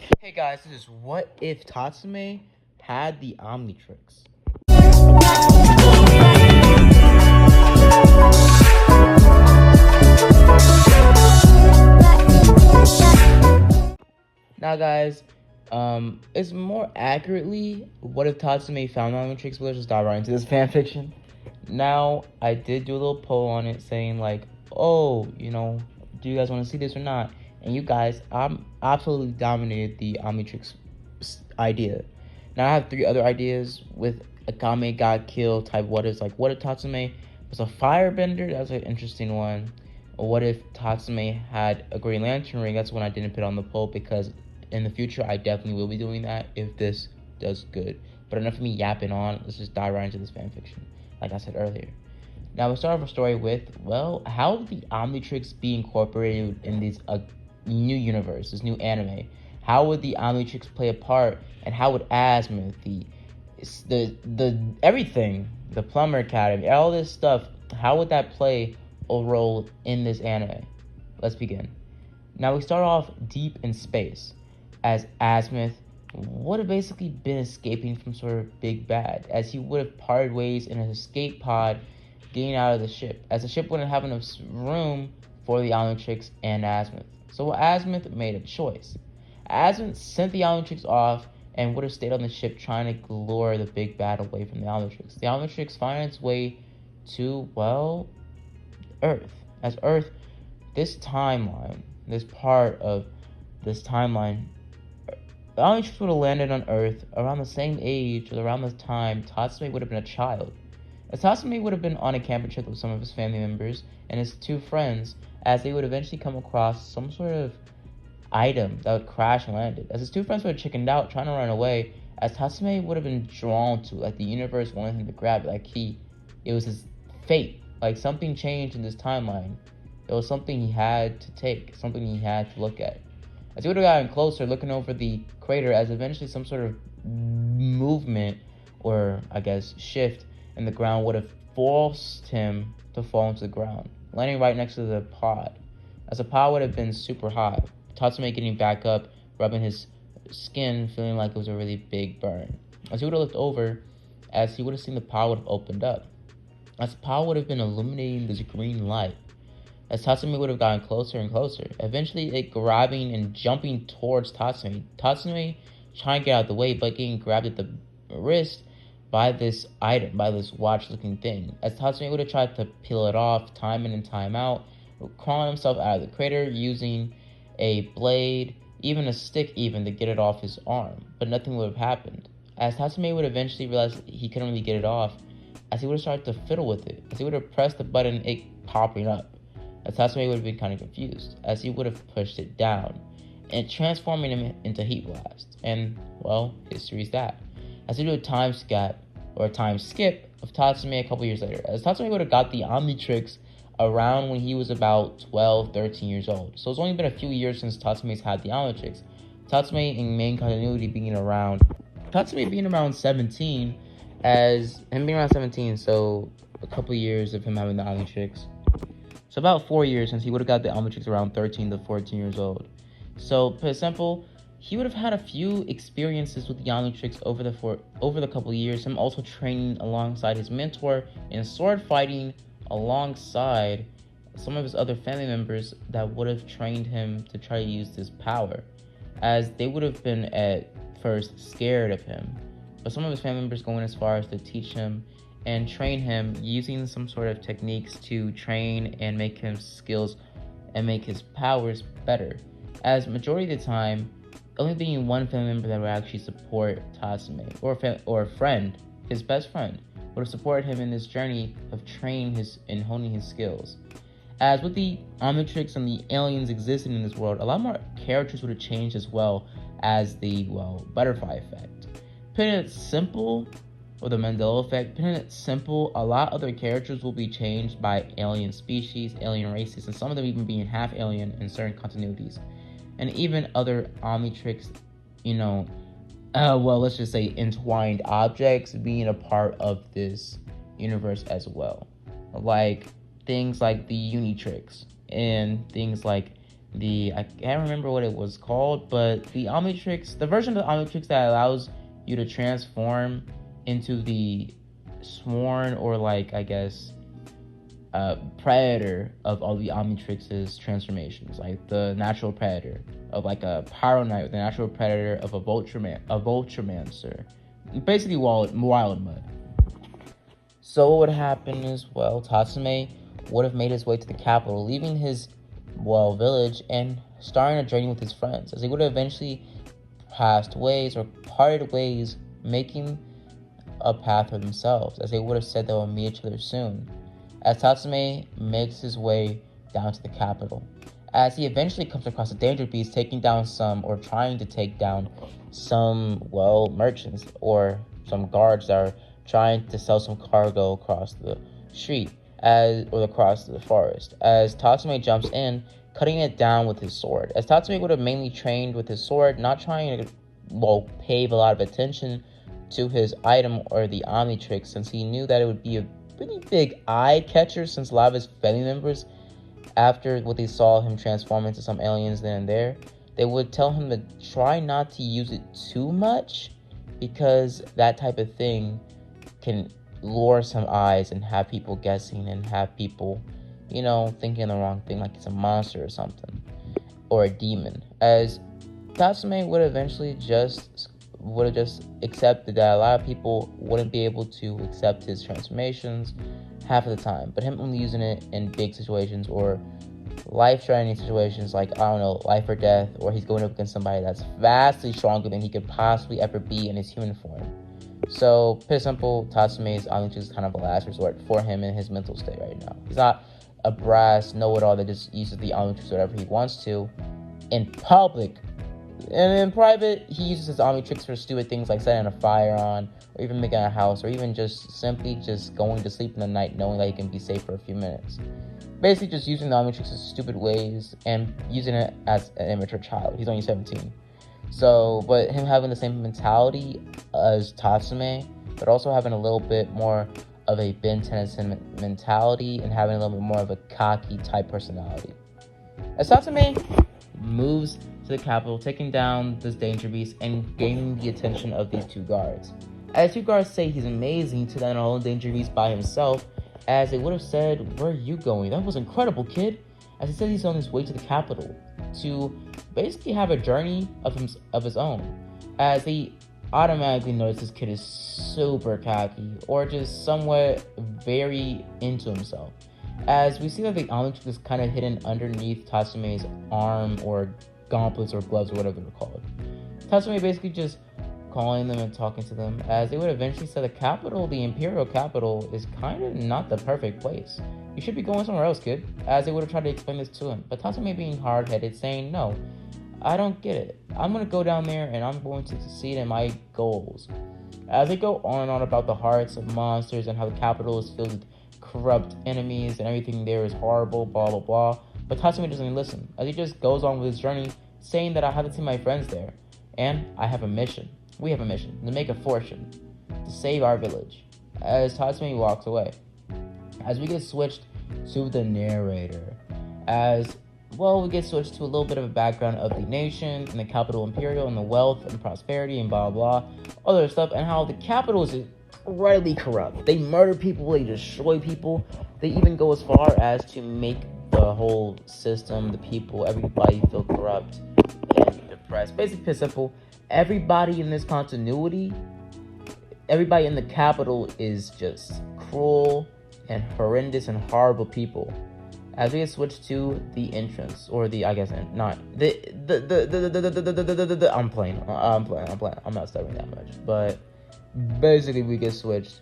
Hey guys, this is What If Tatsumi had the Omnitrix. Now guys, it's more accurately what if Tatsumi found the Omnitrix, but let's just dive right into this fanfiction. Now, I did do a little poll on it saying like, oh, do you guys want to see this or not? And you guys, absolutely dominated the Omnitrix idea. Now I have three other ideas with Akame got killed type what ifs, like what if Tatsume was a firebender? That's an interesting one. Or what if Tatsume had a Green Lantern ring? That's one I didn't put on the poll because in the future I definitely will be doing that if this does good. But enough of me yapping on. Let's just dive right into this fanfiction, like I said earlier. Now we start off our story with, well, how would the Omnitrix be incorporated in this new universe, this new anime? How would the Omnitrix play a part, and how would Azimuth, the everything, the Plumber Academy, all this stuff, how would that play a role in this anime? Let's begin. Now we start off deep in space, as Azimuth would have basically been escaping from sort of big bad, as he would have parted ways in an escape pod getting out of the ship, as the ship wouldn't have enough room for the Omnitrix and Azimuth. So Azimuth made a choice. Azimuth sent the Omnitrix off and would have stayed on the ship trying to lure the big bad away from the Omnitrix. The Omnitrix found its way to, well, Earth. As Earth, this timeline, this part of this timeline, the Omnitrix would have landed on Earth around the same age, or around the time Tatsumi would have been a child. As Tatsumi would have been on a camping trip with some of his family members and his two friends, as they would eventually come across some sort of item that would crash and landed. As his two friends would have chickened out, trying to run away, as Tatsumi would have been drawn to, like the universe wanted him to grab it, like it was his fate, like something changed in this timeline. It was something he had to take, something he had to look at. As he would have gotten closer, looking over the crater, as eventually some sort of movement, or I guess shift, in the ground would have forced him to fall into the ground, landing right next to the pod. As the pod would have been super hot, Tatsumi getting back up, rubbing his skin, feeling like it was a really big burn. As he would have looked over, as he would have seen the pod would have opened up, as the pod would have been illuminating this green light. As Tatsumi would have gotten closer and closer, eventually it grabbing and jumping towards Tatsumi. Tatsumi trying to get out of the way, but getting grabbed at the wrist by this item, by this watch-looking thing. As Tatsumi would have tried to peel it off time in and time out, crawling himself out of the crater using a blade, even a stick even, to get it off his arm. But nothing would have happened. As Tatsumi would eventually realize he couldn't really get it off, as he would have started to fiddle with it, as he would have pressed the button, it popping up. As Tatsumi would have been kind of confused, as he would have pushed it down, and transforming him into Heat Blast. And, well, history's that. As he did a time skip of Tatsumi a couple years later, as Tatsumi would have got the Omnitrix around when he was about 12, 13 years old. So it's only been a few years since Tatsumi's had the Omnitrix. Tatsumi in main continuity Tatsumi being around 17, as him being around 17, so a couple years of him having the Omnitrix. So about 4 years since he would have got the Omnitrix around 13 to 14 years old. So, put it simple, he would have had a few experiences with the Omnitrix over the couple years, him also training alongside his mentor in sword fighting alongside some of his other family members that would have trained him to try to use this power, as they would have been at first scared of him. But some of his family members going as far as to teach him and train him using some sort of techniques to train and make his skills and make his powers better. As majority of the time, only being one family member that would actually support Tatsumi, or a friend, his best friend, would have supported him in this journey of training and honing his skills. As with the Omnitrix and the aliens existing in this world, a lot more characters would have changed as well as the, well, butterfly effect. Putting it simple, or the Mandela effect, putting it simple, a lot of other characters will be changed by alien species, alien races, and some of them even being half alien in certain continuities. And even other Omnitrix, let's just say entwined objects being a part of this universe as well. Like things like the Unitrix and things like I can't remember what it was called, but the Omnitrix, the version of the Omnitrix that allows you to transform into the sworn, or like, I guess, predator of all the Omnitrix's transformations, like the natural predator of like a Pyro Knight, the natural predator of a Vulturemancer, basically wild mud. So what would happen is, well, Tatsumi would have made his way to the capital, leaving his, well, village and starting a journey with his friends, as they would have eventually passed ways or parted ways, making a path for themselves, as they would have said they will meet each other soon. As Tatsumi makes his way down to the capital, as he eventually comes across a danger beast taking down some, or trying to take down some, well, merchants or some guards that are trying to sell some cargo across the street, or across the forest, as Tatsumi jumps in, cutting it down with his sword. As Tatsumi would have mainly trained with his sword, not trying to, well, pay a lot of attention to his item or the Omnitrix, since he knew that it would be a pretty big eye catcher, since a lot of his family members, after what they saw him transform into some aliens then and there, they would tell him to try not to use it too much, because that type of thing can lure some eyes and have people guessing and have people, thinking the wrong thing, like it's a monster or something, or a demon. As Tatsumi would eventually just accepted that a lot of people wouldn't be able to accept his transformations half of the time, but him only using it in big situations or life-threatening situations, like, I don't know, life or death, or he's going up against somebody that's vastly stronger than he could possibly ever be in his human form. So, pretty simple, Tatsumi's Omnitrix is kind of a last resort for him in his mental state right now. He's not a brass know-it-all that just uses the Omnitrix whatever he wants to in public. And in private, he uses his Omnitrix for stupid things like setting a fire on, or even making a house, or even just simply just going to sleep in the night knowing that he can be safe for a few minutes. Basically just using the Omnitrix in stupid ways and using it as an immature child. He's only 17. So, but him having the same mentality as Tatsumi, but also having a little bit more of a Ben Tennyson mentality and having a little bit more of a cocky type personality. As Tatsumi moves to the capital, taking down this danger beast and gaining the attention of these two guards. As two guards say he's amazing to that whole danger beast by himself, as they would have said, "Where are you going? That was incredible, kid." As he says he's on his way to the capital to basically have a journey of his own, as he automatically notices this kid is super cocky, or just somewhat very into himself. As we see that the Omnitrix is kind of hidden underneath Tatsumi's arm, or gauntlets, or gloves, or whatever they're called. Tatsumi basically just calling them and talking to them, as they would eventually say the capital, the Imperial capital, is kind of not the perfect place. You should be going somewhere else, kid. As they would have tried to explain this to him, but Tatsumi being hard-headed, saying, "No, I don't get it. I'm going to go down there and I'm going to succeed in my goals." As they go on and on about the hearts of monsters and how the capital is filled with corrupt enemies and everything there is horrible, blah blah blah, but Tatsumi doesn't even listen, as he just goes on with his journey, saying that I have to see my friends there, and I have a mission. We have a mission to make a fortune, to save our village. As Tatsumi walks away, as we get switched to the narrator, as well, we get switched to a little bit of a background of the nation and the capital Imperial and the wealth and prosperity and blah blah, other stuff, and how the capital is incredibly corrupt. They murder people, they destroy people, they even go as far as to make the whole system, the people, everybody feel corrupt and depressed. Basically, simple. Everybody in this continuity, everybody in the capital is just cruel and horrendous and horrible people. As we get switched to the entrance, or the, I guess, not the I'm playing. I'm not stuttering that much, but basically we get switched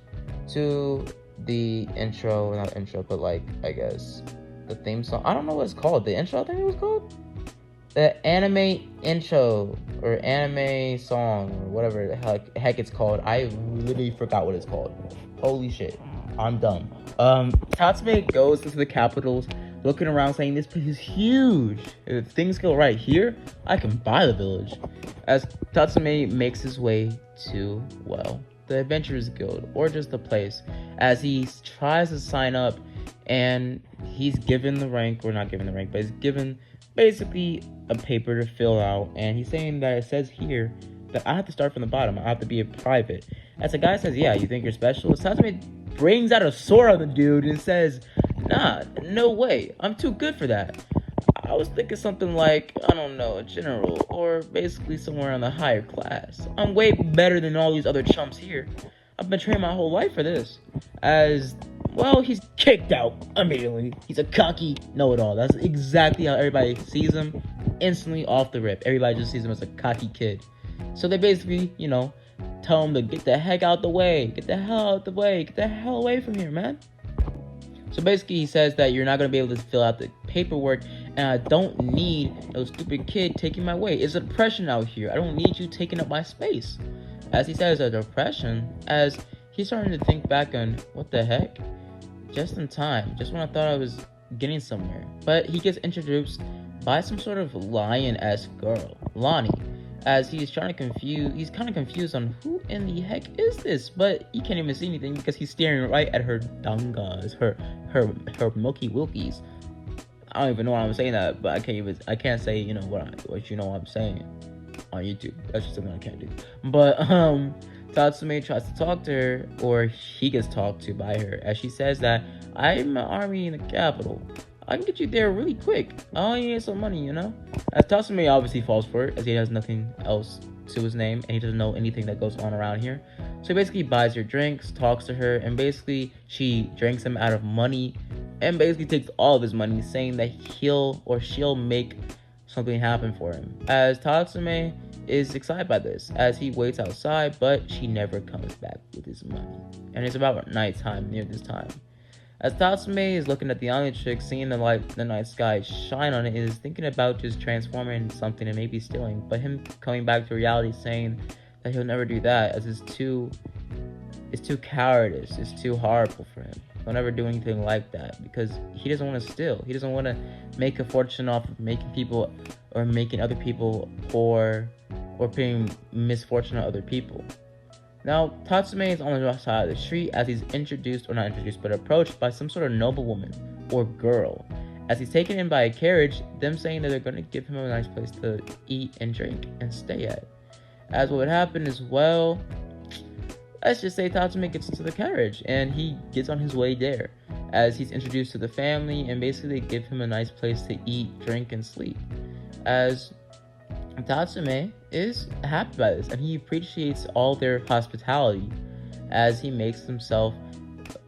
to the intro, not intro, but like, I guess, the theme song. I don't know what it's called. The intro, I think it was called the anime intro or anime song or whatever the heck it's called. I literally forgot what it's called. Holy shit, I'm dumb. Tatsumi goes into the capitals, looking around, saying this place is huge. If things go right here, I can buy the village. As Tatsumi makes his way to, well, the Adventurers Guild, or just the place, as he tries to sign up, and he's given the rank, or not given the rank, but he's given basically a paper to fill out, and he's saying that it says here that I have to start from the bottom. I have to be a private. As the guy says, yeah, you think you're special? Tatsumi brings out a sword on the dude and says, nah, no way. I'm too good for that. I was thinking something like, I don't know, a general, or basically somewhere in the higher class. I'm way better than all these other chumps here. I've been training my whole life for this. As, well, he's kicked out immediately. He's a cocky know-it-all. That's exactly how everybody sees him. Instantly off the rip. Everybody just sees him as a cocky kid. So they basically, tell him to get the heck out the way. Get the hell out the way. Get the hell away from here, man. So basically he says that you're not going to be able to fill out the paperwork, and I don't need no stupid kid taking my way. It's a depression out here. I don't need you taking up my space. As he says a depression, as he's starting to think back on what the heck? Just in time, just when I thought I was getting somewhere. But he gets introduced by some sort of lion-esque girl, Lonnie. As he's kind of confused on who in the heck is this, but he can't even see anything because he's staring right at her dangas, her milky wilkies. I don't even know why I'm saying that, but I can't say what I'm saying on YouTube. That's just something I can't do. But Tatsumi tries to talk to her, or he gets talked to by her, as she says that I'm an army in the capital. I can get you there really quick. I only need some money, As Tatsumi obviously falls for it, as he has nothing else to his name, and he doesn't know anything that goes on around here. So he basically buys her drinks, talks to her, and basically she drinks him out of money, and basically takes all of his money, saying that he'll or she'll make something happen for him. As Tatsumi is excited by this, as he waits outside, but she never comes back with his money. And it's about nighttime near this time. As Tatsumi is looking at the Omnitrix, seeing the night sky shine on it, is thinking about just transforming into something and maybe stealing, but him coming back to reality, saying that he'll never do that, as it's too cowardice, it's too horrible for him. He'll never do anything like that, because he doesn't want to steal. He doesn't want to make a fortune off of making people, or making other people poor, or bringing misfortune on other people. Now, Tatsumi is on the side of the street as he's approached by some sort of noblewoman or girl. As he's taken in by a carriage, them saying that they're going to give him a nice place to eat and drink and stay at. As what would happen is, well, let's just say Tatsumi gets into the carriage and he gets on his way there. As he's introduced to the family and basically give him a nice place to eat, drink, and sleep. As Tatsumi is happy by this, and he appreciates all their hospitality as he makes himself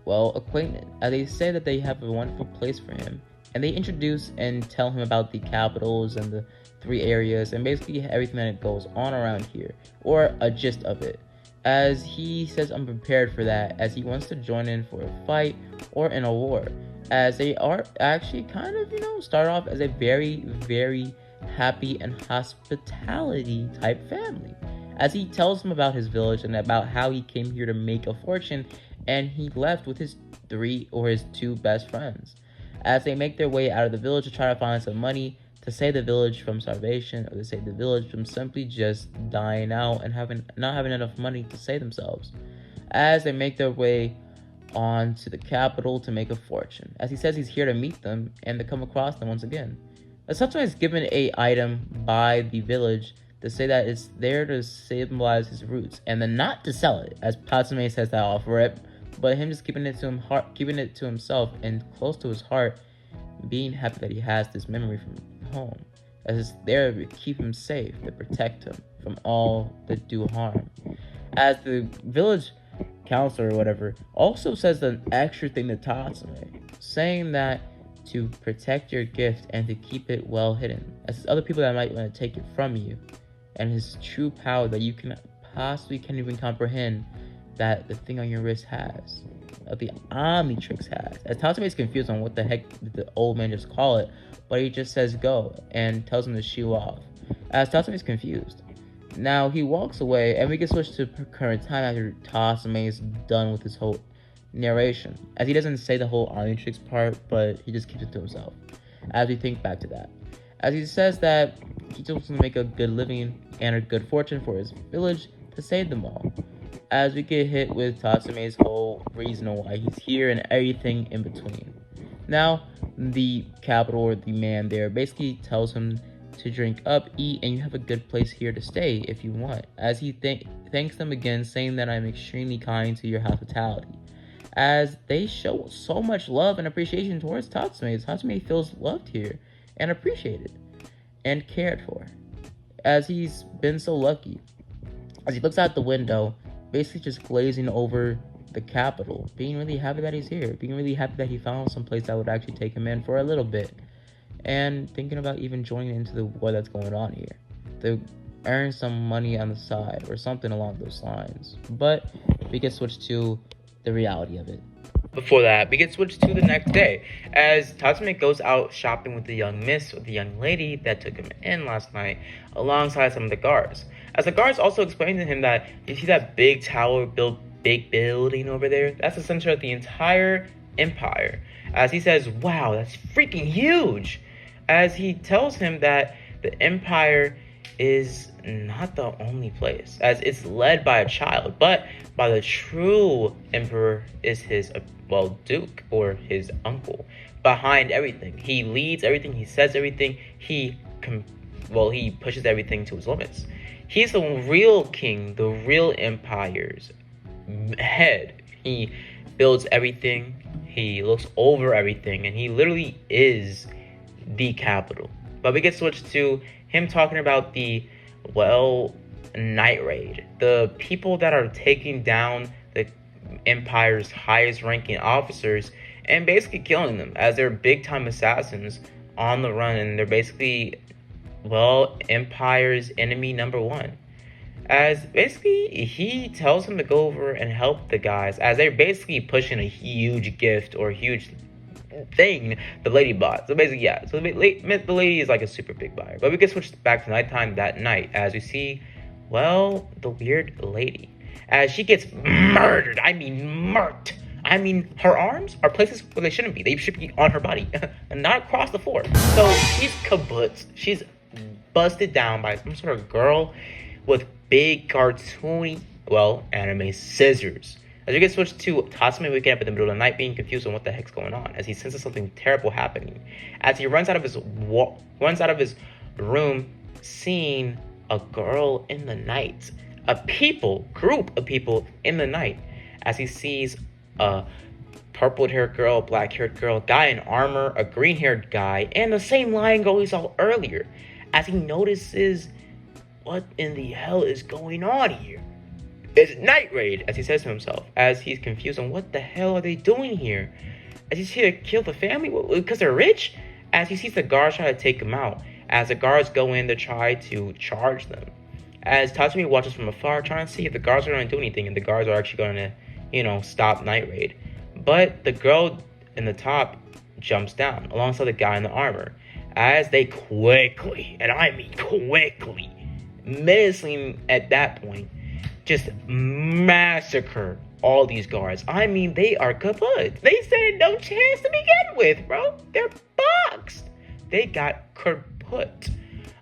acquainted. As they say that they have a wonderful place for him, and they introduce and tell him about the capitals and the 3 areas and basically everything that goes on around here, or a gist of it. As he says, I'm prepared for that, as he wants to join in for a fight or in a war, as they are actually kind of start off as a very, very happy and hospitality type family, as he tells them about his village and about how he came here to make a fortune, and he left with his 2 best friends. As they make their way out of the village to try to find some money to save the village from starvation, or to save the village from simply just dying out and not having enough money to save themselves. As they make their way on to the capital to make a fortune, as he says he's here to meet them and to come across them once again. Tatsumi is given a item by the village to say that it's there to symbolize his roots, and then not to sell it, as Tatsumi says that off rip, but him just keeping it to himself and close to his heart, being happy that he has this memory from home, as it's there to keep him safe, to protect him from all that do harm. As the village counselor or whatever also says an extra thing to Tatsumi, saying that to protect your gift and to keep it well hidden, as there's other people that might want to take it from you, and his true power that you can't even comprehend that the thing on your wrist has, that the Omnitrix has. As Tatsumi is confused on what the heck did the old man just call it, but he just says go and tells him to shoo off. As Tatsumi is confused. Now he walks away, and we can switch to current time after Tatsumi is done with his whole narration, as he doesn't say the whole Omnitrix part, but he just keeps it to himself. As we think back to that, as he says that he just wants to make a good living and a good fortune for his village to save them all. As we get hit with Tatsumi's whole reason why he's here and everything in between. Now, the capital or the man there basically tells him to drink up, eat, and you have a good place here to stay if you want, as he thanks them again, saying that I'm extremely kind to your hospitality, as they show so much love and appreciation towards Tatsumi. Tatsumi feels loved here and appreciated and cared for, as he's been so lucky. As he looks out the window, basically just glazing over the capital, being really happy that he's here, being really happy that he found some place that would actually take him in for a little bit, and thinking about even joining into the war that's going on here to earn some money on the side or something along those lines. But we get switched to the reality of it. Before that, we get switched to the next day, as Tatsumi goes out shopping with the young lady that took him in last night, alongside some of the guards. As the guards also explain to him that, you see that big tower big building over there? That's the center of the entire empire. As he says, wow, that's freaking huge. As he tells him that the empire is not the only place, as it's led by a child, but by the true emperor is his, duke or his uncle. Behind everything, he leads everything, he says everything, he pushes everything to his limits. He's the real king, the real empire's head. He builds everything, he looks over everything, and he literally is the capital. But we get switched to him talking about the night raid, the people that are taking down the empire's highest ranking officers and basically killing them, as they're big time assassins on the run, and they're basically empire's enemy number one. As basically he tells him to go over and help the guys, as they're basically pushing a huge gift or huge thing the lady bought. So basically, yeah, so the lady is like a super big buyer. But we get switched back to nighttime that night, as we see the weird lady, as she gets murdered. I mean murked. I mean, her arms are places where they shouldn't be. They should be on her body and not across the floor. So she's kabuts. She's busted down by some sort of girl with big cartoony, anime scissors. As we get switched to Tatsumi waking up in the middle of the night, being confused on what the heck's going on, as he senses something terrible happening. As he runs out of his room, seeing a girl in the night, group of people in the night, as he sees a purple-haired girl, black-haired girl, guy in armor, a green-haired guy, and the same lion girl he saw earlier. As he notices, what in the hell is going on here? It's night raid, as he says to himself, as he's confused on what the hell are they doing here. As he's here to kill the family because they're rich. As he sees the guards try to take him out, as the guards go in to try to charge them. As Tatsumi watches from afar, trying to see if the guards are going to do anything, and the guards are actually going to, stop night raid. But the girl in the top jumps down alongside the guy in the armor, as they quickly, and I mean quickly, menacing at that point, just massacre all these guards. I mean, they are kaput. They stand no chance to begin with, bro. They're boxed. They got kaput.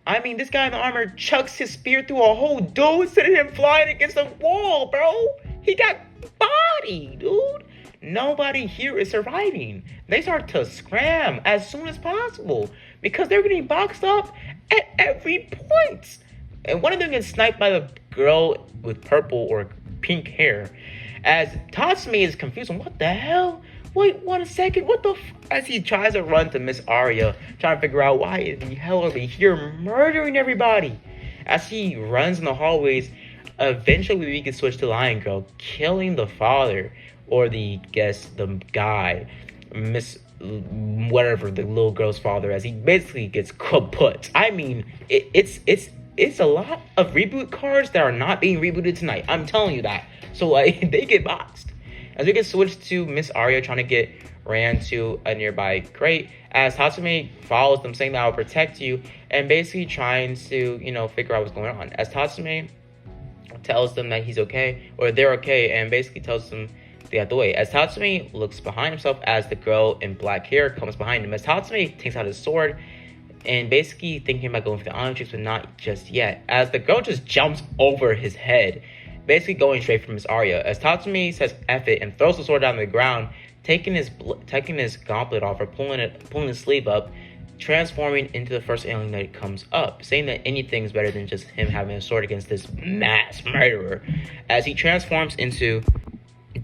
I mean, this guy in the armor chucks his spear through a whole dude, sending him flying against the wall, bro. He got bodied, dude. Nobody here is surviving. They start to scram as soon as possible because they're getting boxed up at every point. And one of them gets sniped by the girl with purple or pink hair, as Tatsumi is confused on what the hell? Wait 1 second, as he tries to run to Miss Arya, trying to figure out why in the hell are they here murdering everybody. As he runs in the hallways, eventually we can switch to Lion Girl, killing the father, or the guy, Miss whatever, the little girl's father, as he basically gets kaput. I mean, it's a lot of reboot cards that are not being rebooted tonight. I'm telling you that. So they get boxed. As we get switched to Miss Arya trying to get ran to a nearby crate, as Tatsumi follows them, saying that I'll protect you, and basically trying to, figure out what's going on. As Tatsumi tells them that he's okay, or they're okay, and basically tells them they have to wait. As Tatsumi looks behind himself, as the girl in black hair comes behind him, as Tatsumi takes out his sword, and basically thinking about going for the Omnitrix, but not just yet, as the girl just jumps over his head, basically going straight for Miss Arya, as Tatsumi says F it and throws the sword down to the ground, taking his gauntlet off, or pulling his sleeve up, transforming into the first alien that comes up, saying that anything is better than just him having a sword against this mass murderer. As he transforms into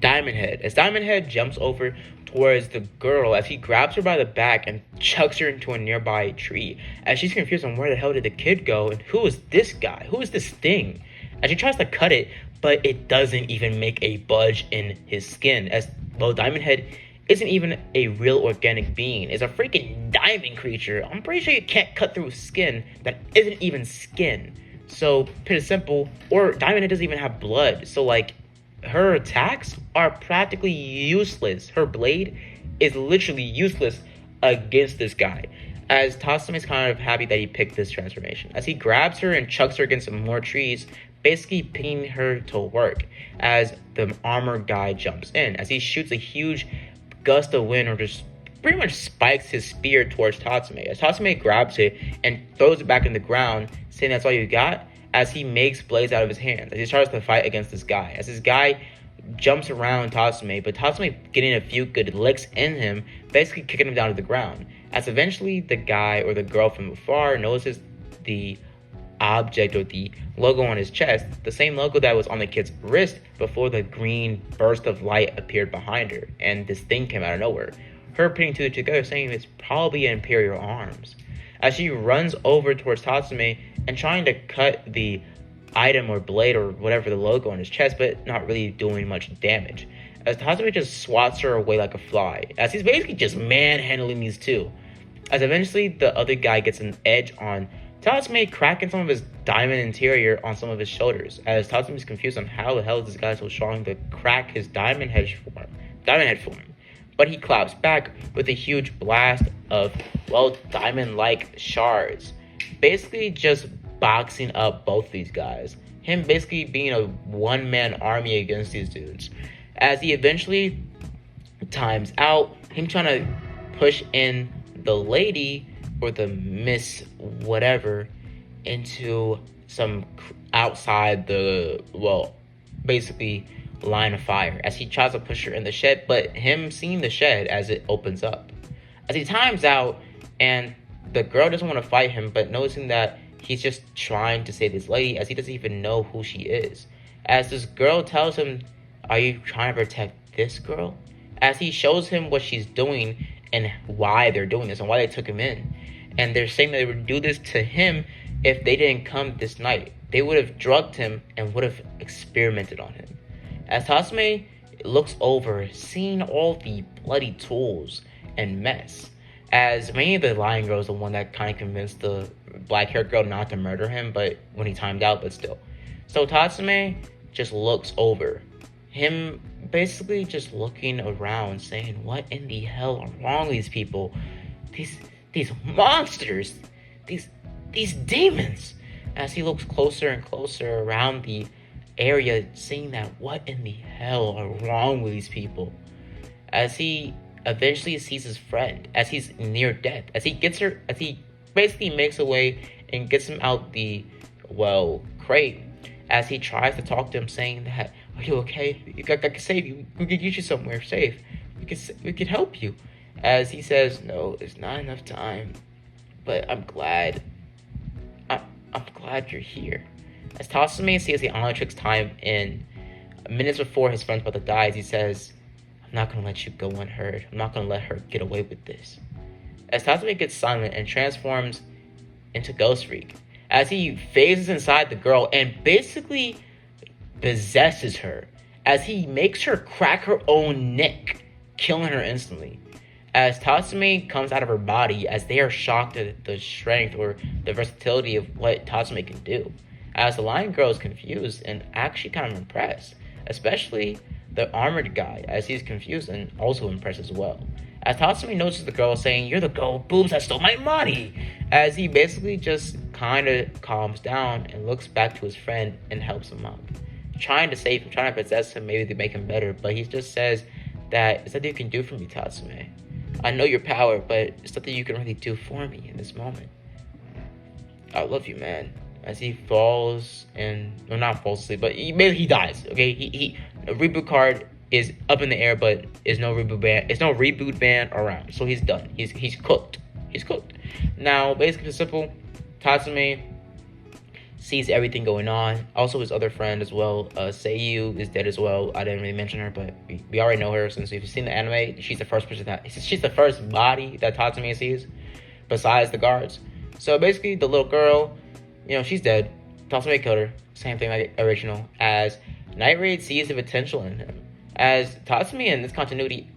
Diamond Head. As Diamond Head jumps over towards the girl, as he grabs her by the back and chucks her into a nearby tree, as she's confused on where the hell did the kid go and who is this guy? Who is this thing? As she tries to cut it, but it doesn't even make a budge in his skin, as well, Diamond Head isn't even a real organic being. It's a freaking diamond creature. I'm pretty sure you can't cut through skin that isn't even skin. So, pretty simple. Or Diamond Head doesn't even have blood. So, like, her attacks are practically useless. Her blade is literally useless against this guy. As Tatsumi is kind of happy that he picked this transformation. As he grabs her and chucks her against some more trees, basically pinning her to work. As the armored guy jumps in. As he shoots a huge gust of wind, or just pretty much spikes his spear towards Tatsumi. As Tatsumi grabs it and throws it back in the ground, saying that's all you got, as he makes blades out of his hands, as he starts to fight against this guy. As this guy jumps around Tatsumi, but Tatsumi getting a few good licks in him, basically kicking him down to the ground. As eventually the guy or the girl from afar notices the object or the logo on his chest, the same logo that was on the kid's wrist before the green burst of light appeared behind her, and this thing came out of nowhere. Her putting two together, saying it's probably Imperial Arms. As she runs over towards Tatsumi and trying to cut the item or blade or whatever the logo on his chest, but not really doing much damage. As Tatsumi just swats her away like a fly, as he's basically just manhandling these two. As eventually the other guy gets an edge on Tatsumi, cracking some of his diamond interior on some of his shoulders, as Tatsumi is confused on how the hell is this guy so strong to crack his diamond head form. But he claps back with a huge blast of, well, diamond-like shards, basically just boxing up both these guys. Him basically being a one-man army against these dudes. As he eventually times out, him trying to push in the lady, or the Miss whatever, into some outside the, well, basically line of fire, as he tries to push her in the shed, but him seeing the shed as it opens up. As he times out, and the girl doesn't want to fight him, but noticing that he's just trying to save this lady, as he doesn't even know who she is. As this girl tells him, are you trying to protect this girl? As he shows him what she's doing and why they're doing this and why they took him in. And they're saying that they would do this to him if they didn't come this night. They would have drugged him and would have experimented on him. As Tatsumi looks over, seeing all the bloody tools and mess, as many of the Lion Girls, the one that kind of convinced the black-haired girl not to murder him, but when he timed out, but still. So Tatsumi just looks over, him basically just looking around, saying, what in the hell are wrong with these people? These monsters, these demons. As he looks closer and closer around the area, saying that what in the hell are wrong with these people? As he eventually sees his friend, as he's near death, as he basically makes a way and gets him out the, well, crate, as he tries to talk to him, saying that, are you okay? I can save you. We can get you somewhere safe. We can help you. As he says, no, it's not enough time, but I'm glad you're here. As Tatsumi sees the Omnitrix time in minutes before his friend's about to die, as he says, I'm not going to let you go unheard. I'm not going to let her get away with this. As Tatsumi gets silent and transforms into Ghost Freak, as he phases inside the girl and basically possesses her, as he makes her crack her own neck, killing her instantly. As Tatsumi comes out of her body, as they are shocked at the strength or the versatility of what Tatsumi can do. As the Lion Girl is confused and actually kind of impressed, especially the armored guy, as he's confused and also impressed as well. As Tatsumi notices the girl saying, you're the girl with boobs that stole my money, as he basically just kind of calms down and looks back to his friend and helps him up. Trying to save him, trying to possess him, maybe to make him better, but he just says that it's nothing you can do for me, Tatsumi. I know your power, but it's nothing you can really do for me in this moment. I love you, man. As he falls and, well, not falls asleep, but he dies. Okay, he reboot card is up in the air, but is no reboot ban. It's no reboot ban around, so he's done. He's cooked. He's cooked. Now, basically, it's simple. Tatsumi sees everything going on. Also, his other friend as well, Seiyu, is dead as well. I didn't really mention her, but we already know her since we've seen the anime. She's the first body that Tatsumi sees, besides the guards. So basically, the little girl, she's dead. Tatsumi killed her. Same thing like the original. As Night Raid sees the potential in him. As Tatsumi in this continuity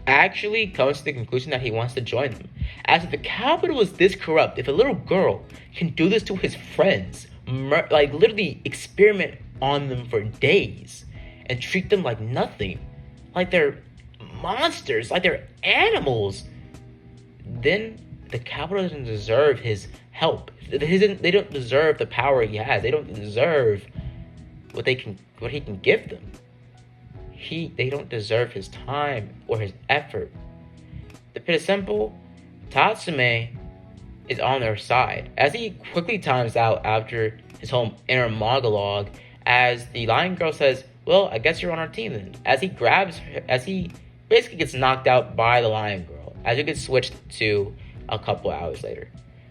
actually comes to the conclusion that he wants to join them. As if the capital is this corrupt, if a little girl can do this to his friends, like literally experiment on them for days and treat them like nothing, like they're monsters, like they're animals, then the capital doesn't deserve his help. They don't deserve the power he has. They don't deserve what he can give them. They don't deserve his time or his effort. To put it simple, Tatsumi is on their side, as he quickly times out after his whole inner monologue, as the lion girl says, well, I guess you're on our team then. As he basically gets knocked out by the lion girl, as it gets switched to a couple hours later.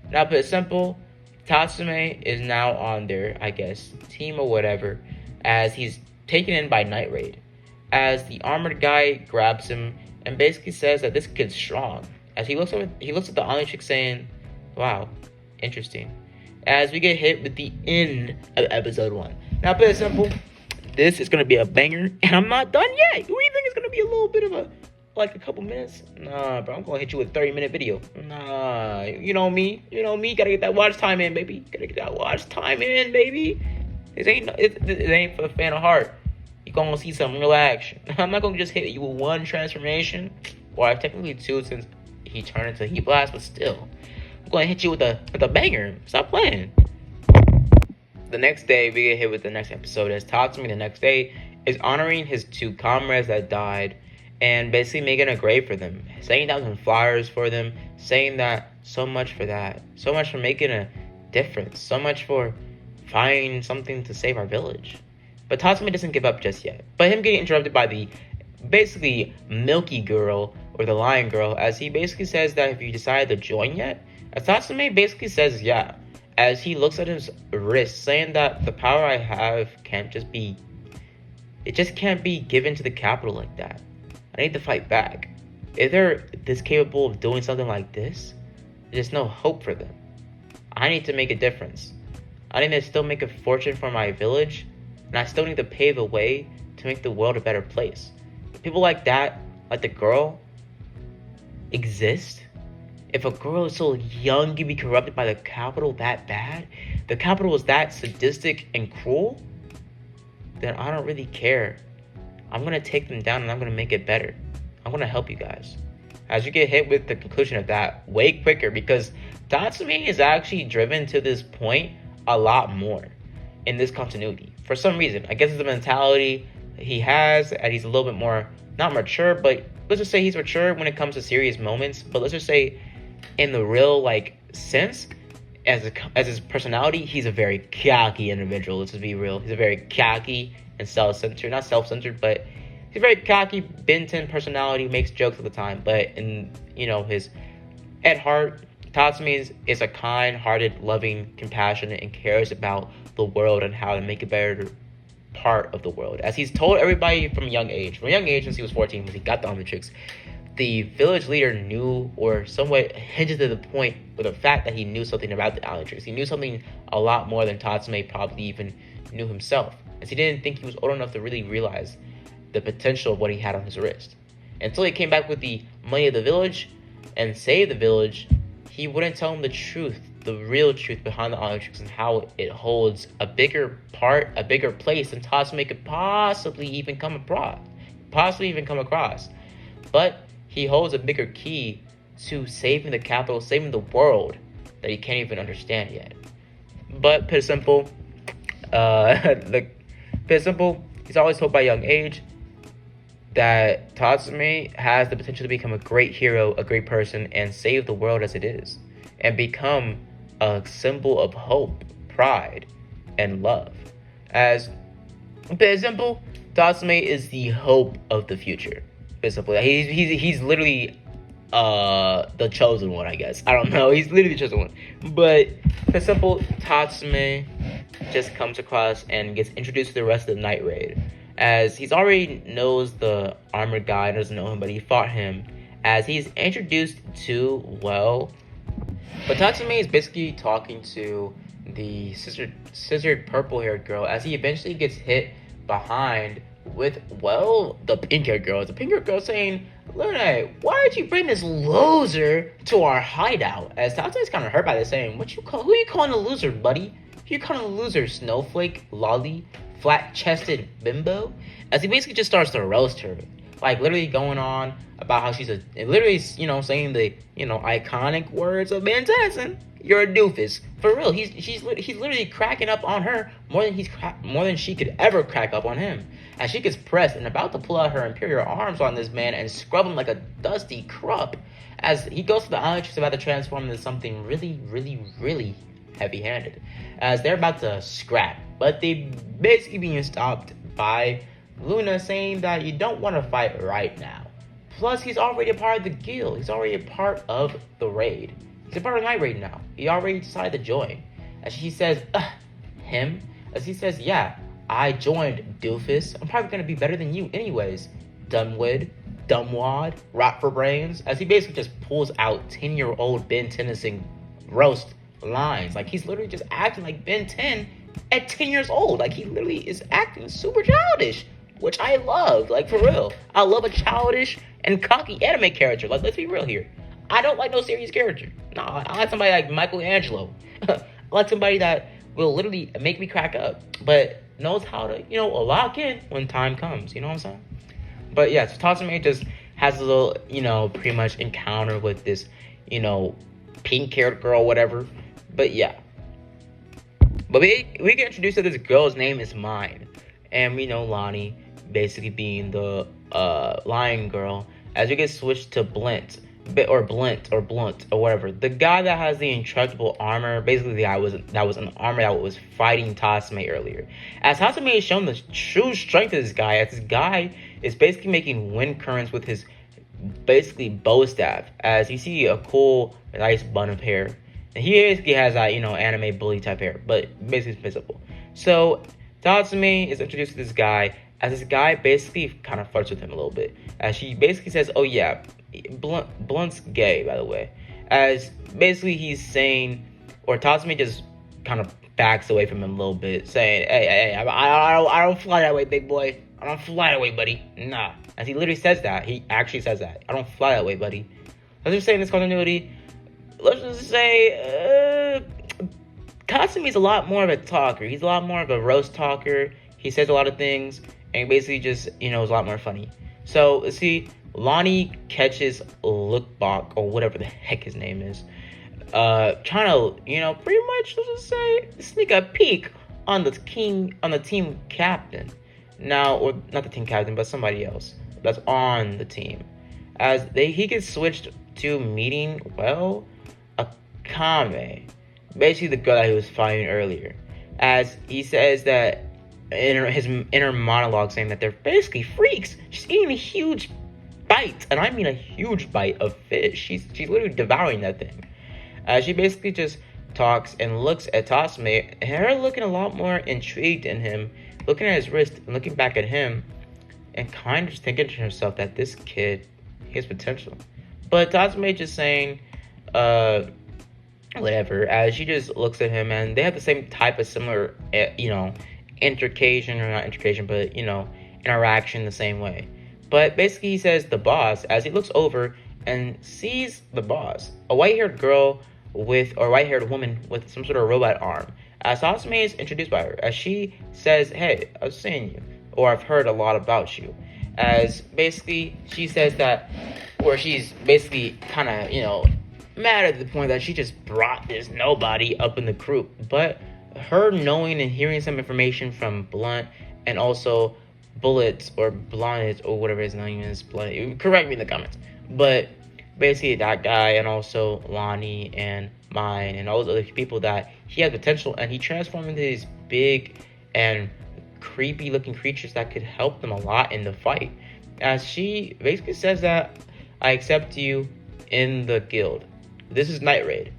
Now, to put it simple, Tatsumi is now on their, team or whatever, as he's taken in by Night Raid. As the armored guy grabs him and basically says that this kid's strong. As he looks at the Omnitrix saying, wow, interesting. As we get hit with the end of episode 1. Now, put it simple, this is going to be a banger, and I'm not done yet. Who do you think it's going to be a little bit of a couple minutes? Nah, bro, I'm going to hit you with a 30-minute video. Nah, you know me, gotta get that watch time in, baby. It ain't for the fan of heart. You're going to see some real action. I'm not going to just hit you with one transformation, or technically 2 since he turned into Heat Blast, but still. I'm going to hit you with a banger. Stop playing. The next day, we get hit with the next episode, as Tatsumi the next day is honoring his 2 comrades that died and basically making a grave for them, saying down some flyers for them, saying that so much for that, so much for making a difference, so much for finding something to save our village. But Tatsumi doesn't give up just yet. But him getting interrupted by the basically milky girl or the lion girl, as he basically says that if you decided to join yet, as Tatsumi basically says yeah, as he looks at his wrist, saying that the power I have can't just be given to the capital like that. I need to fight back. If they're this capable of doing something like this, there's no hope for them. I need to make a difference. I need to still make a fortune for my village, and I still need to pave the way to make the world a better place. People like that, like the girl, exist. If a girl is so young can be corrupted by the capital that bad, the capital is that sadistic and cruel, then I don't really care. I'm going to take them down and I'm going to make it better. I'm going to help you guys. As you get hit with the conclusion of that way quicker, because Tatsumi is actually driven to this point a lot more in this continuity. For some reason, I guess it's the mentality he has, and he's a little bit more, not mature, but let's just say he's mature when it comes to serious moments, but let's just say in the real, sense, as his personality, he's a very cocky individual, let's just be real. He's a very cocky and not self-centered, but he's a very cocky, Benton personality, makes jokes all the time, but in, his at heart, Tatsumi is a kind-hearted, loving, compassionate, and cares about the world and how to make a better part of the world. As he's told everybody from a young age since he was 14, when he got the Omnitrix, the village leader knew, or somewhat hinted to the point with the fact that he knew something about the Omnitrix. He knew something a lot more than Tatsumi probably even knew himself, as he didn't think he was old enough to really realize the potential of what he had on his wrist. Until he came back with the money of the village and saved the village, he wouldn't tell him the truth, the real truth behind the Omnitrix and how it holds a bigger place than Tatsumi could possibly even come across. But he holds a bigger key to saving the capital, saving the world that he can't even understand yet. But put it simple, he's always told by a young age that Tatsumi has the potential to become a great hero, a great person, and save the world as it is, and become a symbol of hope, pride, and love. As put it simple, Tatsumi is the hope of the future. Basically, he's literally the chosen one, I guess. I don't know. He's literally the chosen one. But for simple, Tatsumi just comes across and gets introduced to the rest of the night raid, as he's already knows the armored guy, doesn't know him, but he fought him, as he's introduced to, well, but Tatsumi is basically talking to the scissored purple-haired girl, as he eventually gets hit behind with, well, the pink-haired girl. The pink-haired girl saying, Luna, why did you bring this loser to our hideout? As Tatsumi's kind of hurt by this, saying, who you calling a loser, buddy? Who you calling a loser, snowflake, lolly, flat-chested bimbo? As he basically just starts to roast her. Like, literally going on about how she's literally, saying the, iconic words of Ben Tennyson. You're a doofus. For real, he's literally cracking up on her more than she could ever crack up on him. As she gets pressed and about to pull out her imperial arms on this man and scrub him like a dusty crop. As he goes to the Omnitrix about to transform into something really, really, really heavy-handed. As they're about to scrap, but they basically being stopped by Luna saying that you don't want to fight right now. Plus, he's already a part of the guild. He's already a part of the raid. He's a part of the night raid now. He already decided to join. As she says, him? As he says, yeah, I joined, doofus. I'm probably going to be better than you anyways. Dumbwid, dumbwad, rot for brains. As he basically just pulls out 10-year-old Ben Tennyson roast lines. Like, he's literally just acting like Ben 10 at 10 years old. Like, he literally is acting super childish, which I love. Like, for real. I love a childish and cocky anime character. Like, let's be real here. I don't like no serious character. No, I like somebody like Michelangelo. I like somebody that will literally make me crack up, but knows how to, lock in when time comes. You know what I'm saying? But yeah, so Tatsumi just has a little, pretty much encounter with this, pink-haired girl, whatever. But yeah. But we get introduced to this girl's name is Mine. And we know Lonnie basically being the lion girl, as we get switched to Blunt or whatever, the guy that has the intractable armor, basically the guy that was in armor that was fighting Tatsumi earlier. As Tatsumi is shown the true strength of this guy, as this guy is basically making wind currents with his basically bow staff, as you see a cool nice bun of hair, and he basically has that anime bully type hair, but basically it's visible. So Tatsumi is introduced to this guy, as this guy basically kind of flirts with him a little bit, as she basically says, oh yeah, Blunt's gay, by the way. As basically he's saying, or Tatsumi just kind of backs away from him a little bit, saying, hey, I don't fly that way, big boy. I don't fly that way, buddy. Nah. As he literally says that. He actually says that. I don't fly that way, buddy. Let's just say in this continuity, let's just say, Tatsumi's a lot more of a talker. He's a lot more of a roast talker. He says a lot of things, and basically just, is a lot more funny. So, let's see. Lonnie catches Lookbach, or whatever the heck his name is, trying to, pretty much, let's just say, sneak a peek on the team captain. Now, or not the team captain, but somebody else that's on the team. As he gets switched to meeting, well, Akame, basically the girl that he was fighting earlier. As he says that in his inner monologue, saying that they're basically freaks. She's eating a huge bite, and I mean a huge bite of fish. She's literally devouring that thing. She basically just talks and looks at Tatsumi, and her looking a lot more intrigued in him, looking at his wrist and looking back at him, and kind of just thinking to herself that this kid, he has potential. But Tatsumi just saying, whatever, as she just looks at him, and they have the same type of similar, interaction the same way. But basically he says the boss, as he looks over and sees the boss, a white-haired white-haired woman with some sort of robot arm. As Tatsumi is introduced by her, as she says, hey, I've seen you, or I've heard a lot about you. As basically she says that, or she's basically kind of, mad at the point that she just brought this nobody up in the group. But her knowing and hearing some information from Blunt, and also Bullets or Blunted or whatever his name is, Blunt, correct me in the comments. But basically that guy, and also Lonnie and Mine and all those other people, that he has potential, and he transformed into this big and creepy looking creatures that could help them a lot in the fight. As she basically says that, I accept you in the guild. This is Night Raid.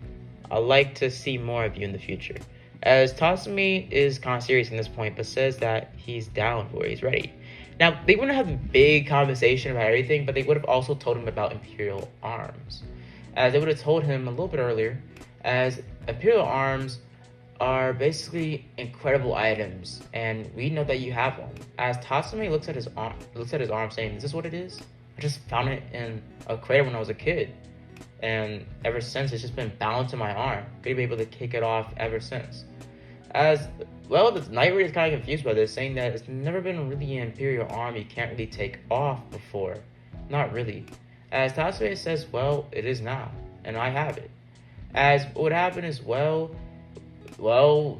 I'd like to see more of you in the future. As Tatsumi is kind of serious in this point, but says that he's down for it, he's ready. Now, they wouldn't have a big conversation about everything, but they would have also told him about Imperial Arms. As they would have told him a little bit earlier, as Imperial Arms are basically incredible items, and we know that you have one. As Tatsumi looks at his arm saying, "Is this what it is? I just found it in a crater when I was a kid. And ever since, it's just been bound to my arm. Been able to kick it off ever since." As well, the Night Raid is kind of confused by this, saying that it's never been really an Imperial arm you can't really take off before. Not really. As Tatsumi says, well, it is now, and I have it. As what would happen is, well,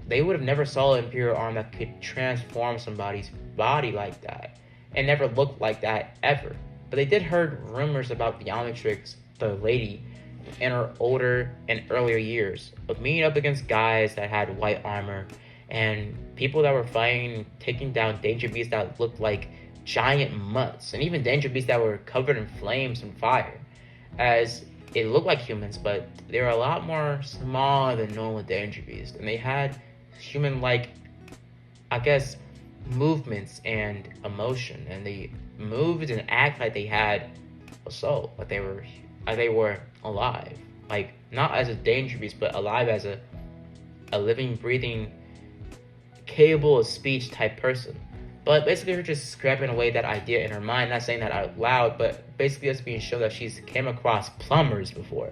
they would have never saw an Imperial arm that could transform somebody's body like that, and never looked like that ever. But they did heard rumors about the Omnitrix, the lady, in her older and earlier years of meeting up against guys that had white armor and people that were fighting, taking down danger beasts that looked like giant mutts, and even danger beasts that were covered in flames and fire. As it looked like humans, but they were a lot more smaller than normal danger beasts, and they had human-like, I guess, movements and emotion, and they moved and acted like they had a soul, like they were alive, like not as a danger beast, but alive as a living, breathing, capable of speech type person. But basically, her just scrapping away that idea in her mind, not saying that out loud, but basically just being shown that she's came across plumbers before,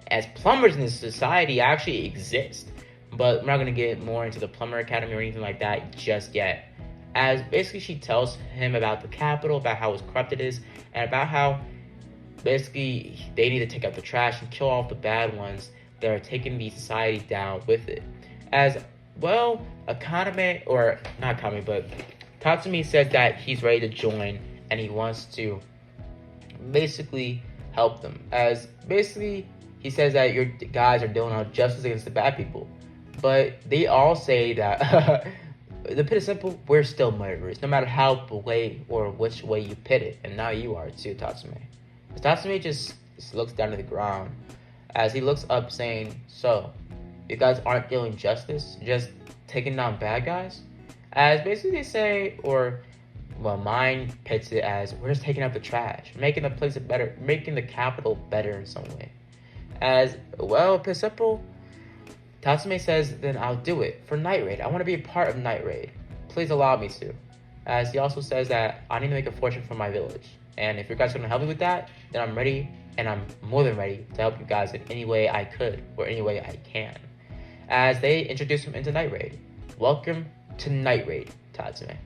as plumbers in this society actually exist. But we're not gonna get more into the plumber academy or anything like that just yet. As basically she tells him about the capital, about how corrupt it is, and about how basically they need to take out the trash and kill off the bad ones that are taking the society down with it. As well, Akame, or not Akame, but Tatsumi says that he's ready to join and he wants to basically help them. As basically he says that your guys are doing justice against the bad people, but they all say that the pit is simple, we're still murderers, no matter how way or which way you pit it, and now you are too, Tatsumi. Tatsumi just looks down to the ground as he looks up saying, so, you guys aren't doing justice, just taking down bad guys? As basically they say, or, well, mine pits it as, we're just taking out the trash, making the place better, making the capital better in some way. As, well, simple, Tatsumi says, then I'll do it for Night Raid. I want to be a part of Night Raid. Please allow me to. As he also says that I need to make a fortune for my village. And if you guys are going to help me with that, then I'm ready, and I'm more than ready to help you guys in any way I could, or any way I can. As they introduce him into Night Raid. Welcome to Night Raid, Tatsumi.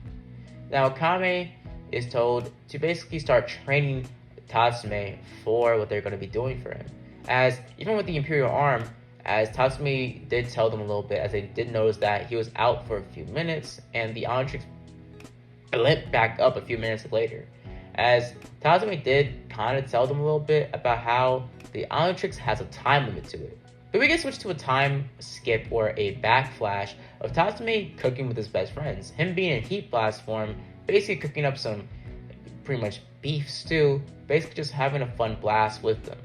Now, Kame is told to basically start training Tatsumi for what they're going to be doing for him. As, even with the Imperial Arm, as Tatsumi did tell them a little bit, as they did notice that he was out for a few minutes, and the Omnitrix limped back up a few minutes later. As Tatsumi did kind of tell them a little bit about how the Omnitrix has a time limit to it. But we get switched to a time skip or a backflash of Tatsumi cooking with his best friends. Him being in heat blast form, basically cooking up some pretty much beef stew, basically just having a fun blast with them.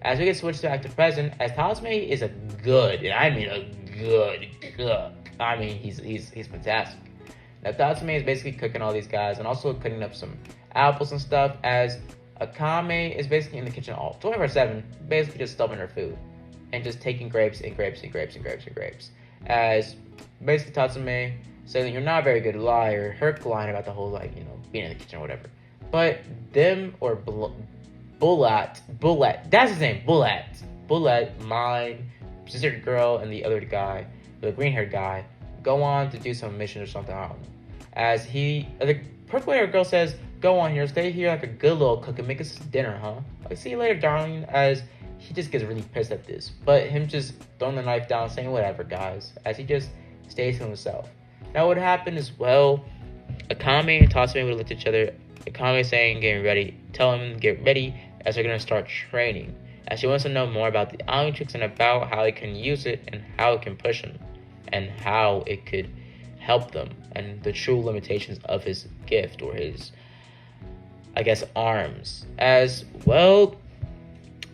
As we get switched back to present, as Tatsumi is a good, and I mean a good cook. I mean, he's fantastic. Now Tatsumi is basically cooking all these guys and also cooking up some apples and stuff, as Akame is basically in the kitchen all 24/7, basically just stuffing her food and just taking grapes and grapes and grapes and grapes and grapes. As basically Tatsumi says that you're not a very good liar, her lying about the whole being in the kitchen or whatever. But them or Bullet, that's his name, Bullet, mine, sister girl, and the other guy, the green haired guy, go on to do some mission or something, I don't know. As the purple haired girl says, go on here, stay here like a good little cook and make us dinner, huh? Like, see you later, darling, as he just gets really pissed at this. But him just throwing the knife down, saying whatever, guys, as he just stays to himself. Now what happened is, well, Akame and Tatsumi would look at each other. Akame saying, getting ready, tell him to get ready, as they're going to start training. As she wants to know more about the Omnitrix and about how it can use it and how it can push him and how it could help them and the true limitations of his gift or his, I guess, arms. As well,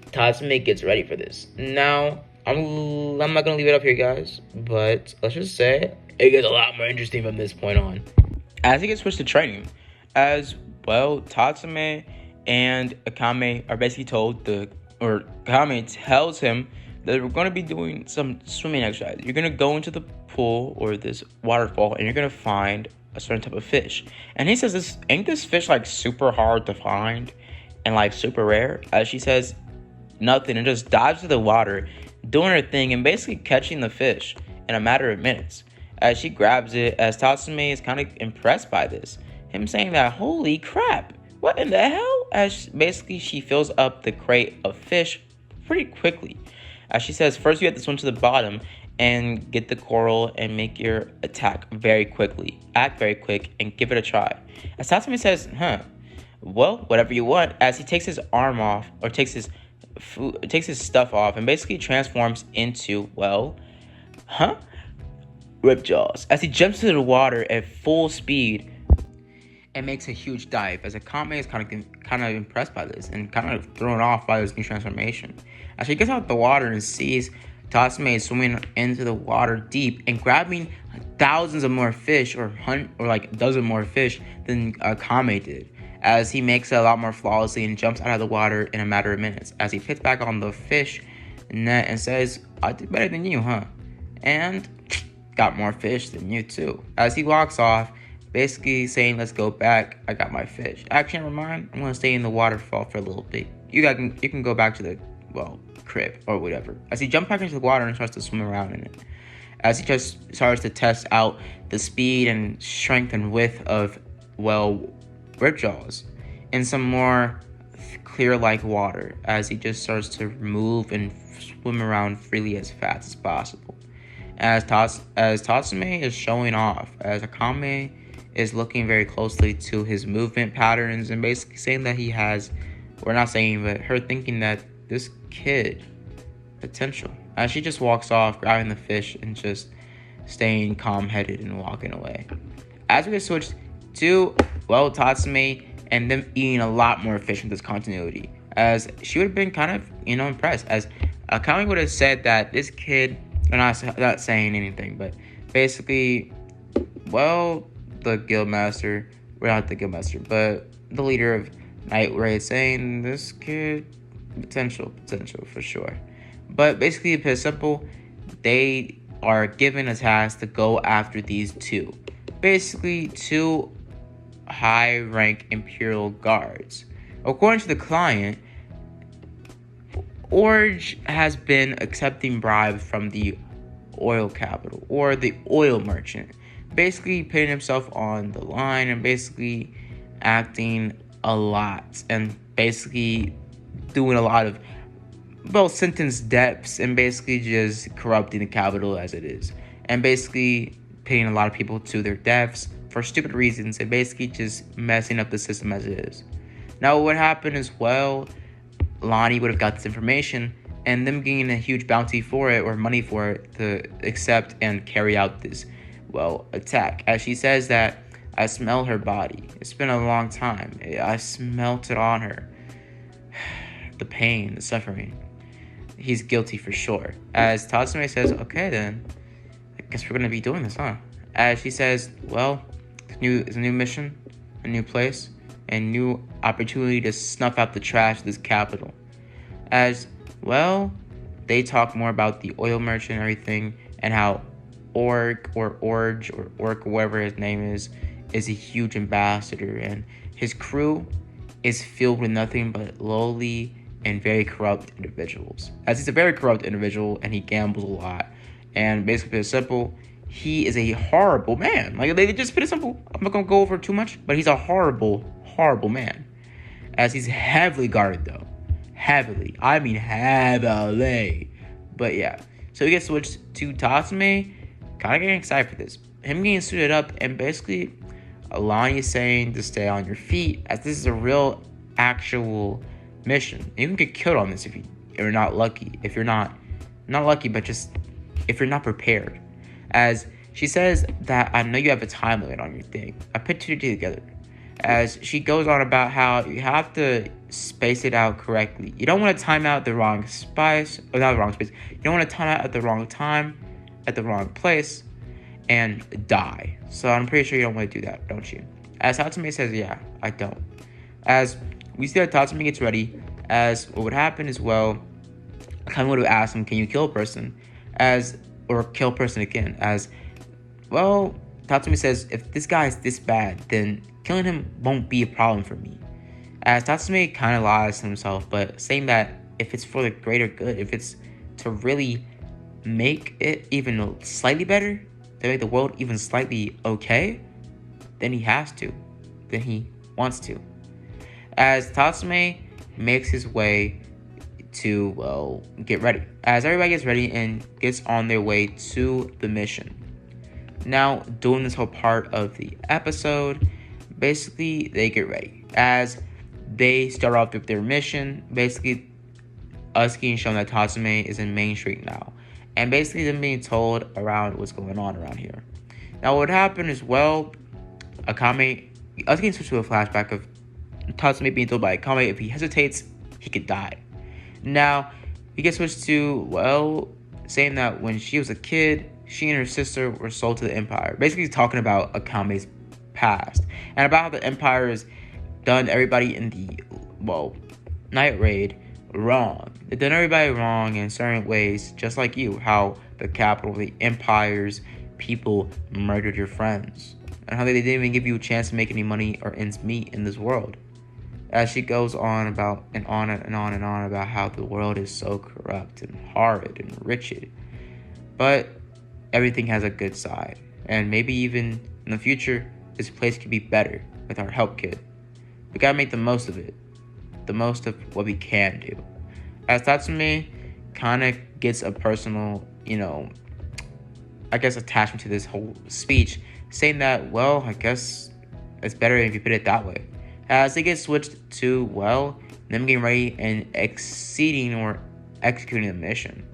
Tatsumi gets ready for this. Now, I'm not gonna leave it up here, guys, but let's just say it gets a lot more interesting from this point on. As he gets switched to training, as well, Tatsumi and Akame are basically told Akame tells him that we're going to be doing some swimming exercise. You're going to go into the pool or this waterfall and you're going to find a certain type of fish. And he says, ain't this fish like super hard to find and like super rare? As she says nothing and just dives to the water, doing her thing and basically catching the fish in a matter of minutes. As she grabs it, as Tatsumi is kind of impressed by this. Him saying that, holy crap, what in the hell? As basically she fills up the crate of fish pretty quickly. As she says, first you have to swim to the bottom and get the coral and make your attack very quickly. Act very quick and give it a try. As Tatsumi says, well, whatever you want. As he takes his arm off or takes his stuff off and basically transforms into, Ripjaws. As he jumps into the water at full speed and makes a huge dive, as Akame is kind of impressed by this and kind of thrown off by this new transformation. As she gets out the water and sees Tatsumi swimming into the water deep and grabbing thousands of more fish or like a dozen more fish than Akame did. As he makes it a lot more flawlessly and jumps out of the water in a matter of minutes. As he picks back on the fish net and says, I did better than you, huh? And got more fish than you too. As he walks off, basically saying, let's go back, I got my fish. Actually, never mind, I'm gonna stay in the waterfall for a little bit. You can go back to the, crib or whatever. As he jumps back into the water and starts to swim around in it. As he just starts to test out the speed and strength and width of, Ripjaws in some more clear-like water. As he just starts to move and swim around freely as fast as possible. As Tatsumi is showing off, as Akame is looking very closely to his movement patterns and basically saying that he has, but her thinking that this kid, potential. As she just walks off, grabbing the fish and just staying calm-headed and walking away. As we get switched to, Tatsumi and them eating a lot more fish in this continuity. As she would have been kind of, impressed. As Akame would have said that this kid, I'm not saying anything, but basically, the guildmaster, not the guildmaster, but the leader of Night Raid saying this kid, potential for sure. But basically, it's simple. They are given a task to go after these two. Basically, two high-rank Imperial guards. According to the client, Orge has been accepting bribes from the oil capital or the oil merchant, basically putting himself on the line and basically acting a lot and basically doing a lot of sentence depths and basically just corrupting the capital as it is and basically paying a lot of people to their deaths for stupid reasons and basically just messing up the system as it is. Now what happened is, Lonnie would have got this information and them getting a huge bounty for it or money for it to accept and carry out this, attack. As she says that, I smell her body. It's been a long time. I smelt it on her. The pain, the suffering. He's guilty for sure. As Tatsumi says, okay then, I guess we're going to be doing this, huh? As she says, it's a new mission, a new place, and new opportunity to snuff out the trash of this capital. As they talk more about the oil merchant and everything, and how Orc or whatever his name is a huge ambassador, and his crew is filled with nothing but lowly and very corrupt individuals. As he's a very corrupt individual, and he gambles a lot, and basically it's simple, he is a horrible man. Like, they just put it simple. I'm not gonna go over too much, but he's a horrible man. As he's heavily guarded though. Heavily. I mean heavily. But yeah. So he gets switched to Tatsumi. Kind of getting excited for this. Him getting suited up and basically Alani is saying to stay on your feet, as this is a real actual mission. You can get killed on this if you're not lucky. If you're not lucky, but just if you're not prepared. As She says that I know you have a time limit on your thing. I put two together. As she goes on about how you have to space it out correctly. You don't want to time out the wrong spice, or not the wrong space. You don't want to time out at the wrong time, at the wrong place, and die. So I'm pretty sure you don't want to do that, don't you? As Tatsumi says, yeah, I don't. As we see that Tatsumi gets ready, as what would happen is, well, Akame would have asked him, can you kill a person? Or kill a person again? As, well, Tatsumi says, if this guy is this bad, then killing him won't be a problem for me. As Tatsumi kind of lies to himself, but saying that if it's for the greater good, if it's to really make it even slightly better, to make the world even slightly okay, then he has to. Then he wants to. As Tatsumi makes his way to, well, get ready. As everybody gets ready and gets on their way to the mission. Now, during this whole part of the episode, basically, they get ready. As they start off with their mission, basically, us getting shown that Tatsumi is in Main Street now. And basically, them being told around what's going on around here. Now, what happened is, well, Akame, us getting switched to a flashback of Tatsumi being told by Akame if he hesitates, he could die. Now, we get switched to, well, saying that when she was a kid, she and her sister were sold to the Empire. Basically talking about Akame's past. And about how the Empire has done everybody in the, well, Night Raid wrong. They've done everybody wrong in certain ways, just like you. How the capital, the Empire's people murdered your friends. And how they didn't even give you a chance to make any money or ends meet in this world. As she goes on about and on and on and on about how the world is so corrupt and horrid and wretched. But everything has a good side. And maybe even in the future, this place could be better with our help kit. We gotta make the most of it. The most of what we can do. As Tatsumi kind of gets a personal, I guess attachment to this whole speech, saying that, well, I guess it's better if you put it that way. As they get switched to, well, them getting ready and exceeding or executing the mission.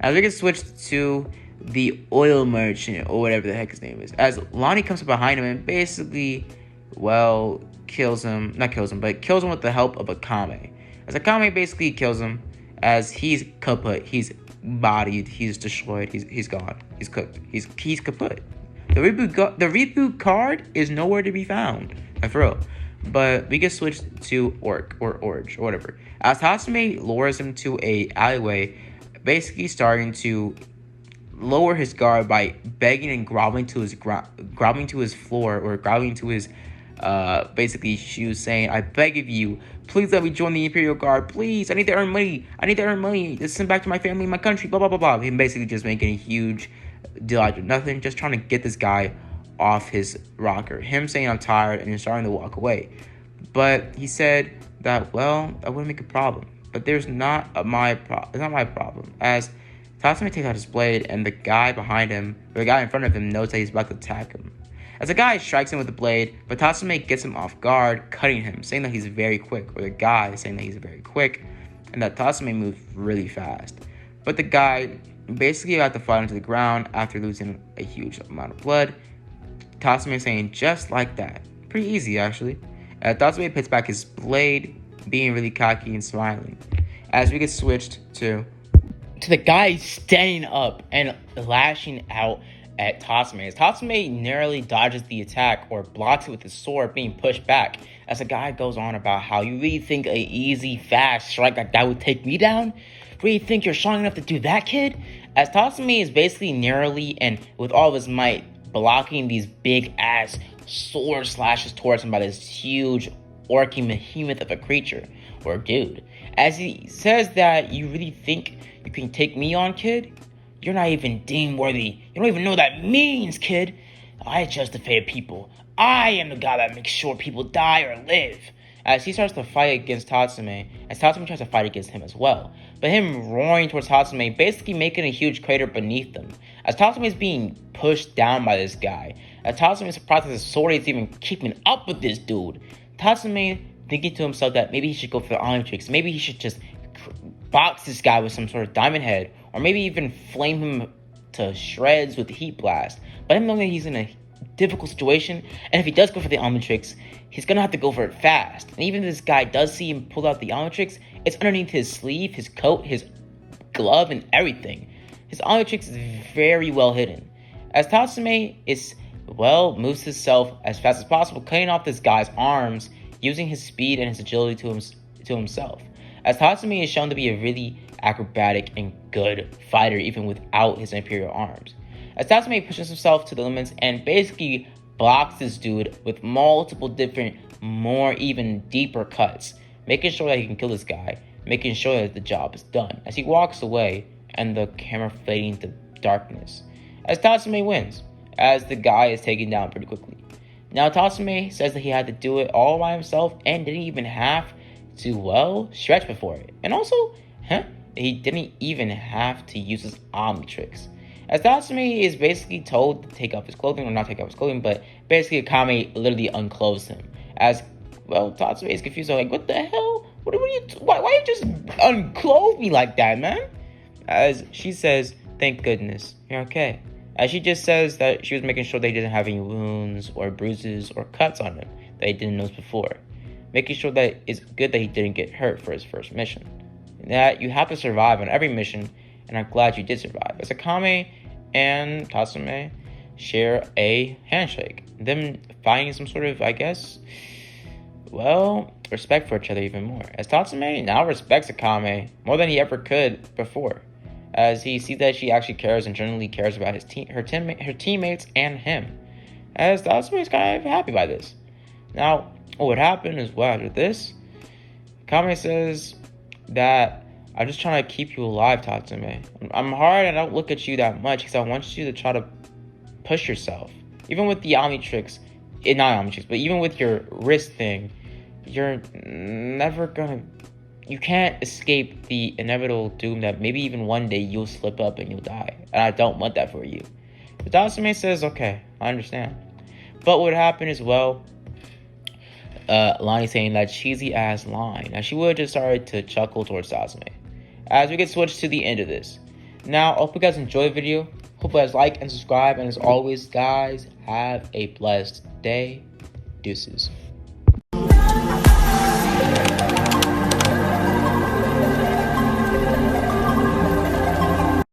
As we get switched to the oil merchant, or whatever the heck his name is. As Lonnie comes up behind him and basically, well, kills him with the help of Akame. As Akame basically kills him, as he's kaput, he's bodied, he's destroyed, he's gone, he's cooked, he's kaput. The reboot card is nowhere to be found, for real. But we get switched to Orge, or whatever. As Tatsumi lures him to a alleyway, basically starting to lower his guard by begging and groveling to his floor, or groveling to his basically shoes, saying, I beg of you, please let me join the Imperial Guard, please, I need to earn money, just send back to my family, my country, blah blah blah blah. Him basically just making a huge deal out of nothing, just trying to get this guy off his rocker. Him saying I'm tired and starting to walk away. But he said that, well, I wouldn't make a problem. But it's not my problem. As Tatsumi takes out his blade, and the guy behind him, or the guy in front of him, knows that he's about to attack him. As the guy strikes him with the blade, but Tatsumi gets him off guard, cutting him, saying that he's very quick, or the guy is saying that he's very quick, and that Tatsumi moves really fast. But the guy basically got to fall into the ground after losing a huge amount of blood. Tatsumi is saying, just like that. Pretty easy, actually. Tatsumi puts back his blade, being really cocky and smiling. As we get switched to the guy standing up and lashing out at Tatsumi. As Tatsumi narrowly dodges the attack or blocks it with his sword, being pushed back. As the guy goes on about how you really think a easy, fast strike like that would take me down? Really think you're strong enough to do that, kid? As Tatsumi is basically narrowly and with all of his might blocking these big ass sword slashes towards him by this huge orky behemoth of a creature or dude. As he says that, you really think you can take me on, kid? You're not even deemed worthy. You don't even know what that means, kid. I just defeated people. I am the guy that makes sure people die or live. As he starts to fight against Tatsumi, as Tatsumi tries to fight against him as well. But him roaring towards Tatsumi, basically making a huge crater beneath them. As Tatsumi is being pushed down by this guy. As Tatsumi is surprised that his sword is even keeping up with this dude. Tatsumi thinking to himself that maybe he should go for the Omnitrix. Maybe he should just box this guy with some sort of diamond head. Or maybe even flame him to shreds with heat blast. but him knowing that he's in a difficult situation, and if he does go for the Omnitrix, he's gonna have to go for it fast. And even if this guy does see him pull out the Omnitrix, it's underneath his sleeve, his coat, his glove, and everything. His Omnitrix is very well hidden. As Tatsumi moves himself as fast as possible, cutting off this guy's arms, using his speed and his agility to himself. As Tatsumi is shown to be a really acrobatic and good fighter even without his imperial arms. As Tatsumi pushes himself to the limits and basically blocks this dude with multiple different, more even deeper cuts, making sure that he can kill this guy, making sure that the job is done. As he walks away and the camera fading to darkness. As Tatsumi wins, as the guy is taken down pretty quickly. Now Tatsumi says that he had to do it all by himself and didn't even have to, stretch before it. And also, he didn't even have to use his Omnitrix. As Tatsumi is basically told to take off his clothing, or not take off his clothing, but basically Akame literally unclothes him. As, Tatsumi is confused, like, what the hell? Why you just unclothe me like that, man? As she says, thank goodness, you're okay. As she just says that she was making sure they didn't have any wounds or bruises or cuts on him that he didn't notice before. Making sure that it's good that he didn't get hurt for his first mission. That you have to survive on every mission, and I'm glad you did survive. As Akame and Tatsumi share a handshake. Them finding some sort of, respect for each other even more. As Tatsumi now respects Akame more than he ever could before. As he sees that she actually cares and genuinely cares about her teammates and him. As Tatsumi is kind of happy by this. Now, what would happen is, after this, Akame says that I'm just trying to keep you alive, Tatsumi. I'm hard and I don't look at you that much because I want you to try to push yourself. Even with the Omnitrix, not Omnitrix, but even with your wrist thing, you're never gonna... You can't escape the inevitable doom that maybe even one day you'll slip up and you'll die. And I don't want that for you. But Tatsumi says, okay, I understand. But what would happen is, Lonnie saying that cheesy ass line. Now she would have just started to chuckle towards Tatsumi. As we get switched to the end of this. Now, I hope you guys enjoy the video. Hope you guys like and subscribe. And as always, guys, have a blessed day. Deuces.